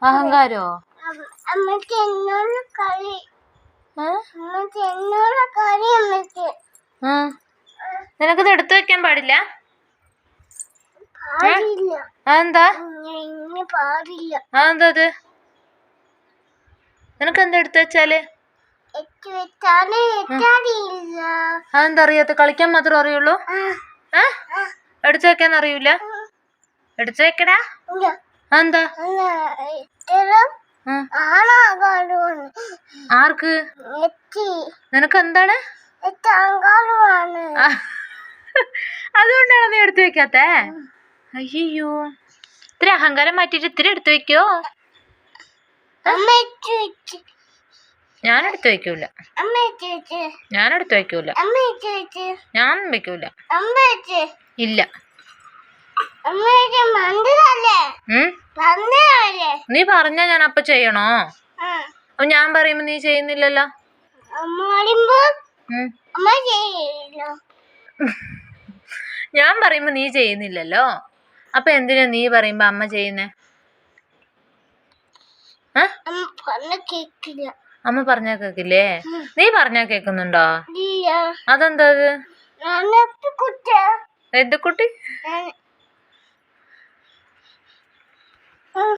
അഹങ്കാരോ? നിനക്കത് എടുത്തു വെക്കാൻ പാടില്ല. അതെന്താ? അതെന്താ അത്? നിനക്കെന്താ എടുത്തു വെച്ചാല്? അതെന്താ അറിയാത്ത? കളിക്കാൻ മാത്രം അറിയുള്ളൂ? എടുത്തു വെക്കാൻ അറിയൂല? എടുത്തു വെക്കടാ. അതെന്താ? ആർക്ക്? നിനക്കെന്താണ്? അതുകൊണ്ടാണ് നീ എടുത്തു വെക്കാത്ത? അയ്യോ, ഇത്തിരി അഹങ്കാരം മാറ്റിട്ട് ഇത്തിരി എടുത്തു വെക്കോ? ഞാനെടുത്തു വെക്കൂല. ഞാനെടുത്തു വെക്കൂല. ഞാൻ വെക്കൂല. ഇല്ല. നീ പറഞ്ഞാ ഞാൻ അപ്പൊ ചെയ്യണോ? അപ്പൊ ഞാൻ പറയുമ്പോ നീ ചെയ്യുന്നില്ലല്ലോ. ഞാൻ പറയുമ്പോ നീ ചെയ്യുന്നില്ലല്ലോ. അപ്പൊ എന്തിനാ നീ പറയുമ്പോ അമ്മ ചെയ്യുന്നേ? അമ്മ പറഞ്ഞാ കേക്കില്ലേ? നീ പറഞ്ഞാ കേക്കുന്നുണ്ടോ? അതെന്താ? എന്ത് കുട്ടി?